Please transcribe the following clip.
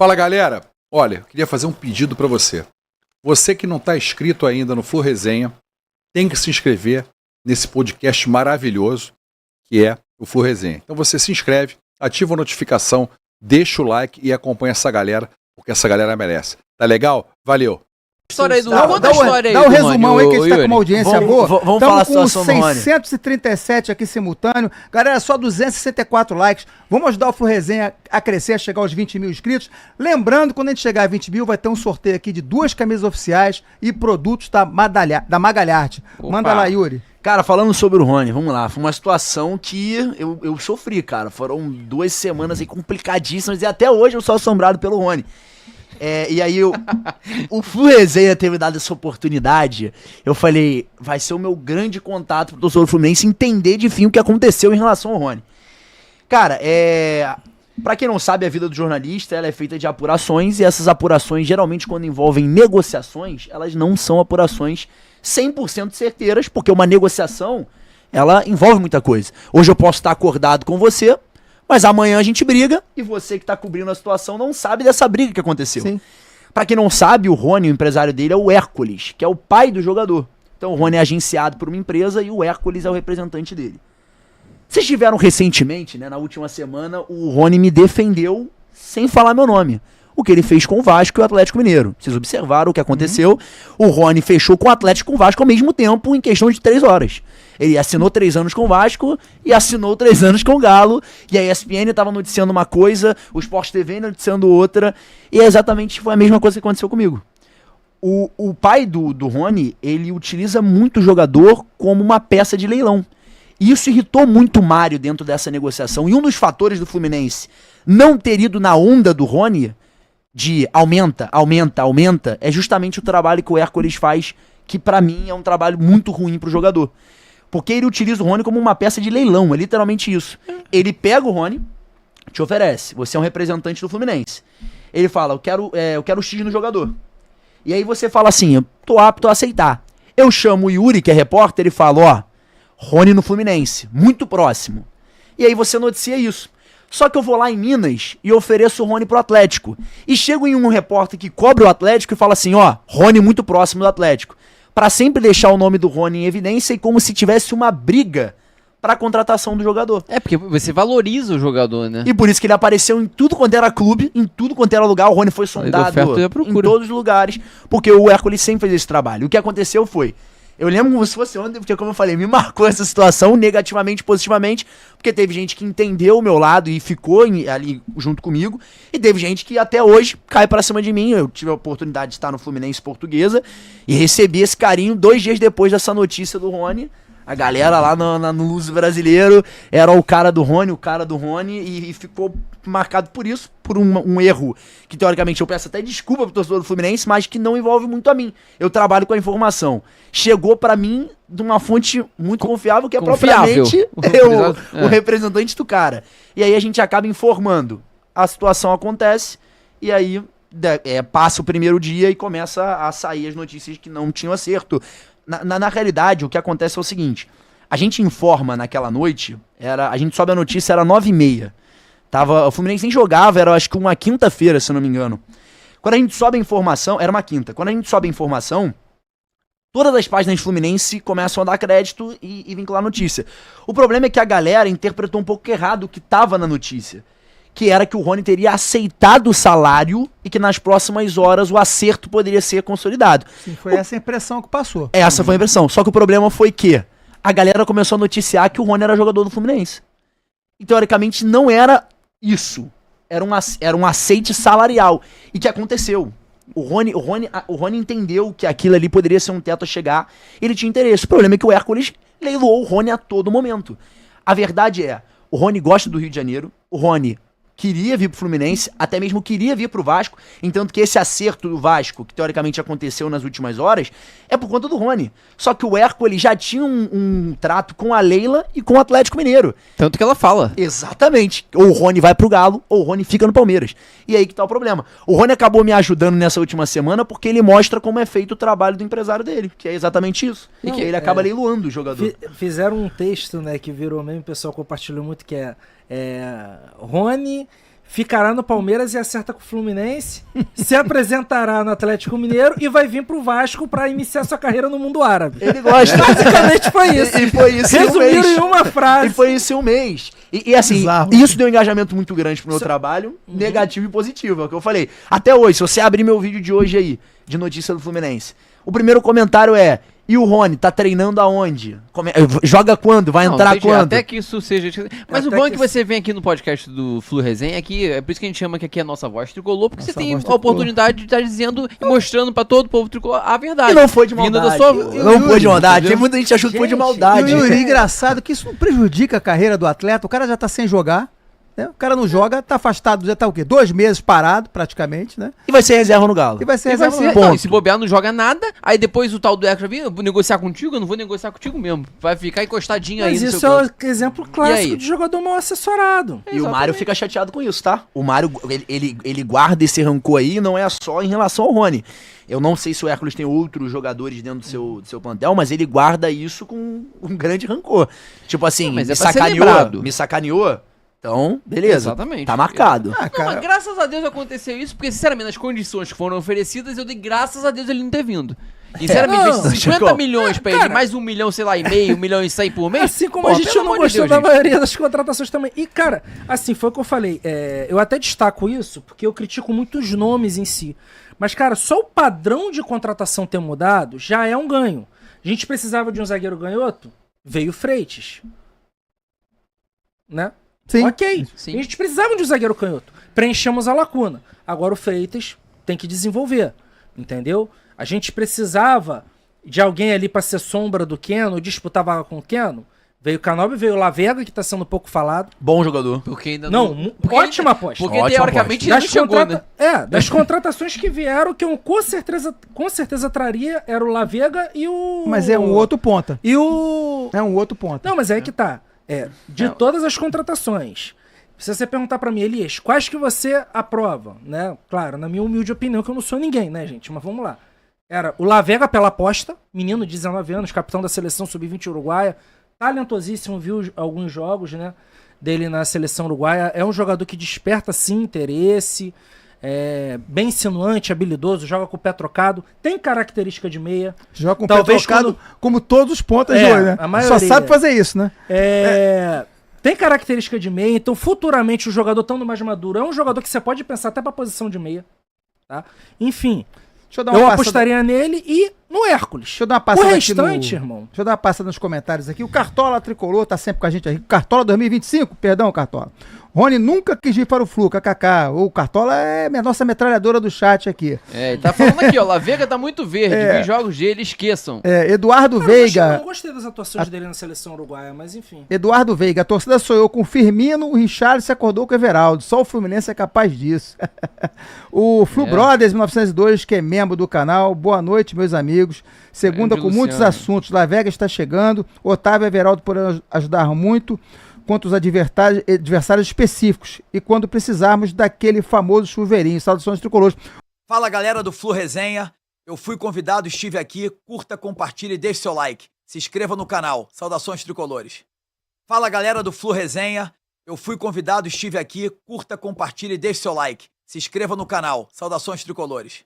Fala, galera. Olha, eu queria fazer um pedido para você. Você que não está inscrito ainda no Flu Resenha, tem que se inscrever nesse podcast maravilhoso que é o Flu Resenha. Então você se inscreve, ativa a notificação, deixa o like e acompanha essa galera, porque essa galera merece. Tá legal? Valeu! História aí do Conta a história aí. Dá o resumão aí que a gente tá com uma audiência boa. Vamos falar a situação do Rony. 637 aqui simultâneo. Galera, só 264 likes. Vamos ajudar o Flu Resenha a crescer, a chegar aos 20 mil inscritos. Lembrando, quando a gente chegar a 20 mil, vai ter um sorteio aqui de 2 camisas oficiais e produtos da Magalharte. Manda lá, Yuri. Cara, falando sobre o Rony, vamos lá. Foi uma situação que eu sofri, cara. Foram 2 semanas aí complicadíssimas e até hoje eu sou assombrado pelo Rony. E aí o Flu Resenha ter me dado essa oportunidade, eu falei, vai ser o meu grande contato pro torcedor Fluminense entender de fim o que aconteceu em relação ao Rony. Cara, pra quem não sabe, a vida do jornalista ela é feita de apurações, e essas apurações, geralmente quando envolvem negociações, elas não são apurações 100% certeiras, porque uma negociação, ela envolve muita coisa. Hoje eu posso estar acordado com você, mas amanhã a gente briga e você que tá cobrindo a situação não sabe dessa briga que aconteceu. Sim. Pra quem não sabe, o Rony, o empresário dele, é o Hércules, que é o pai do jogador. Então o Rony é agenciado por uma empresa e o Hércules é o representante dele. Vocês tiveram recentemente, né, na última semana, o Rony me defendeu sem falar meu nome. O que ele fez com o Vasco e o Atlético Mineiro. Vocês observaram o que aconteceu. O Rony fechou com o Atlético e com o Vasco ao mesmo tempo, em questão de 3 horas. Ele assinou 3 anos com o Vasco e assinou 3 anos com o Galo. E a ESPN estava noticiando uma coisa, o Sport TV noticiando outra. E exatamente foi a mesma coisa que aconteceu comigo. O pai do Rony, ele utiliza muito o jogador como uma peça de leilão. E isso irritou muito o Mário dentro dessa negociação. E um dos fatores do Fluminense não ter ido na onda do Rony, de aumenta, é justamente o trabalho que o Hércules faz, que pra mim é um trabalho muito ruim pro jogador. Porque ele utiliza o Rony como uma peça de leilão, é literalmente isso. Ele pega o Rony, te oferece, você é um representante do Fluminense. Ele fala, eu quero X no jogador. E aí você fala assim, eu tô apto a aceitar. Eu chamo o Yuri, que é repórter, e falo, Rony no Fluminense, muito próximo. E aí você noticia isso. Só que eu vou lá em Minas e ofereço o Rony pro Atlético. E chego em um repórter que cobre o Atlético e fala assim, Rony muito próximo do Atlético. Pra sempre deixar o nome do Rony em evidência e como se tivesse uma briga pra contratação do jogador. Porque você valoriza o jogador, né? E por isso que ele apareceu em tudo quanto era clube, em tudo quanto era lugar. O Rony foi sondado em todos os lugares, porque o Hércules sempre fez esse trabalho. O que aconteceu foi... Eu lembro como se fosse ontem, porque como eu falei, me marcou essa situação negativamente, positivamente, porque teve gente que entendeu o meu lado e ficou ali junto comigo, e teve gente que até hoje cai pra cima de mim. Eu tive a oportunidade de estar no Fluminense Portuguesa e recebi esse carinho 2 dias depois dessa notícia do Rony. A galera lá no Luso Brasileiro era o cara do Rony, e ficou marcado por isso, por um erro que teoricamente eu peço até desculpa pro torcedor do Fluminense, mas que não envolve muito a mim. Eu trabalho com a informação. Chegou pra mim de uma fonte muito confiável, que é propriamente o representante do cara. E aí a gente acaba informando. A situação acontece, e aí passa o primeiro dia e começa a sair as notícias que não tinham acerto. Na realidade, o que acontece é o seguinte, a gente informa naquela noite, a gente sobe a notícia, era 9h30. O Fluminense nem jogava, era acho que uma quinta-feira, se não me engano. Quando a gente sobe a informação, era uma quinta, quando a gente sobe a informação, todas as páginas de Fluminense começam a dar crédito e vincular a notícia. O problema é que a galera interpretou um pouco errado o que estava na notícia, que era que o Rony teria aceitado o salário e que nas próximas horas o acerto poderia ser consolidado. Sim, foi essa a impressão que passou. Essa foi a impressão. Só que o problema foi que a galera começou a noticiar que o Rony era jogador do Fluminense. E teoricamente não era isso. Era um aceite salarial. E que aconteceu? O Rony entendeu que aquilo ali poderia ser um teto a chegar. Ele tinha interesse. O problema é que o Hércules leiloou o Rony a todo momento. A verdade é, o Rony gosta do Rio de Janeiro. O Rony queria vir pro Fluminense, até mesmo queria vir pro Vasco, entanto que esse acerto do Vasco, que teoricamente aconteceu nas últimas horas, é por conta do Rony. Só que o Hércules já tinha um trato com a Leila e com o Atlético Mineiro. Tanto que ela fala. Exatamente. Ou o Rony vai pro Galo, ou o Rony fica no Palmeiras. E aí que tá o problema. O Rony acabou me ajudando nessa última semana porque ele mostra como é feito o trabalho do empresário dele, que é exatamente isso. E que ele acaba leiloando o jogador. Fizeram um texto, né, que virou mesmo, o pessoal compartilhou muito, que Rony ficará no Palmeiras e acerta com o Fluminense, se apresentará no Atlético Mineiro e vai vir pro Vasco pra iniciar sua carreira no mundo árabe. Ele gosta. Basicamente foi isso. E foi isso em um Resumiram mês. em uma frase. E foi isso em um mês. E assim, Bizarro. isso deu um engajamento muito grande pro meu trabalho, negativo e positivo. É o que eu falei. Até hoje, se você abrir meu vídeo de hoje aí, de notícia do Fluminense, o primeiro comentário é: e o Rony, tá treinando aonde? Joga quando? Vai Não, entrar entendi, quando? até que isso seja. Mas o Até bom é que que você vem aqui no podcast do Flu Resenha, aqui, é por isso que a gente chama que aqui é a nossa voz tricolor, porque Nossa você tem voz a tricolor. oportunidade de estar dizendo e mostrando pra todo o povo tricolor a verdade. E não foi de Vindo maldade. da sua... Não foi de maldade. Entendeu? Tem muita gente achando que foi de Gente, E o maldade. Yuri, engraçado que isso não prejudica a carreira do atleta, o cara já tá sem jogar, né? O cara não joga, tá afastado, já tá o quê? 2 meses parado, praticamente, né? E vai ser reserva no Galo. E vai ser E vai reserva ser, no não, ponto. e se bobear, não joga nada, aí depois o tal do Eco já vem, eu vou negociar contigo, eu não vou negociar contigo mesmo. Vai ficar encostadinho aí Mas no isso seu é canto. o exemplo E clássico aí? de jogador mal assessorado. E o Mário fica chateado com isso, tá? O Mário, ele guarda esse rancor aí, não é só em relação ao Rony. Eu não sei se o Hércules tem outros jogadores dentro do seu plantel, mas ele guarda isso com um grande rancor. Tipo assim, Não, mas me é pra ser sacaneou, lembrado. me sacaneou, então, beleza. Exatamente. Tá marcado. Ah, Não, cara, mas graças a Deus aconteceu isso, porque sinceramente, nas condições que foram oferecidas, eu dei graças a Deus ele não ter vindo. Sinceramente, Não, esses 50 Chico. milhões pra ele, mais 1 milhão, sei lá, e meio, 1 milhão e 100 por mês. Assim como pô, a gente pelo não amor de gostou Deus, da gente. maioria das contratações também. E, cara, assim, foi o que eu falei. Eu até destaco isso, porque eu critico muito os nomes em si. Mas, cara, só o padrão de contratação ter mudado já é um ganho. A gente precisava de um zagueiro ganhoto, veio o Freitas. Né? sim. Ok. Sim. A gente precisava de um zagueiro canhoto. Preenchemos a lacuna. Agora o Freitas tem que desenvolver. Entendeu? A gente precisava de alguém ali pra ser sombra do Keno, disputar vaga com o Keno. Veio o Canobi, veio o Lavega, que tá sendo pouco falado. Bom jogador. Porque ainda Não, porque ótima ainda- aposta. Porque Ótima teoricamente ele não chegou, né? Das contratações que vieram, que eu com certeza traria, era o Lavega e o... Mas é um outro ponta. E o... É um outro ponta. Não, mas é aí que tá. De todas as contratações, se você perguntar pra mim, Elias, quais que você aprova, né? Claro, na minha humilde opinião, que eu não sou ninguém, né, gente? Mas vamos lá. Era o Lavega pela aposta, menino de 19 anos, capitão da seleção sub-20 uruguaia, talentosíssimo, viu alguns jogos, né, dele na seleção uruguaia. É um jogador que desperta, sim, interesse, bem insinuante, habilidoso, joga com o pé trocado, tem característica de meia. Joga com o Talvez pé trocado, como todos os pontas É, de hoje, né? a maioria. Só sabe fazer isso, né? Tem característica de meia, então futuramente o jogador estando mais maduro é um jogador que você pode pensar até pra posição de meia, tá? Enfim, Deixa eu dar eu passada- apostaria nele e no Hércules. Deixa eu dar uma O passada restante, aqui no... irmão. Deixa eu dar uma passada nos comentários aqui. O Cartola Tricolor tá sempre com a gente aí. Cartola 2025, perdão, Cartola. Rony nunca quis vir para o Flu, kkk. O Cartola é a nossa metralhadora do chat aqui. É, ele tá falando aqui, ó, Lavega tá muito verde, vi jogos dele, esqueçam. Eduardo Eu Veiga. não gostei das atuações dele na seleção uruguaia, mas enfim. Eduardo Veiga, a torcida sou eu com o Firmino, o Richard se acordou com o Everaldo. Só o Fluminense é capaz disso. O Flu Brothers 1902, que é membro do canal. Boa noite, meus amigos. Segunda Grande com muitos Luciano. assuntos. La Vega está chegando. Otávio e Everaldo poderão ajudar muito contra os adversários específicos. E quando precisarmos daquele famoso chuveirinho. Saudações tricolores. Fala galera do Flu Resenha, eu fui convidado, estive aqui, curta, compartilhe e deixe seu like. Se inscreva no canal, saudações tricolores. Fala galera do Flu Resenha, eu fui convidado, estive aqui, curta, compartilhe e deixe seu like. Se inscreva no canal, saudações tricolores.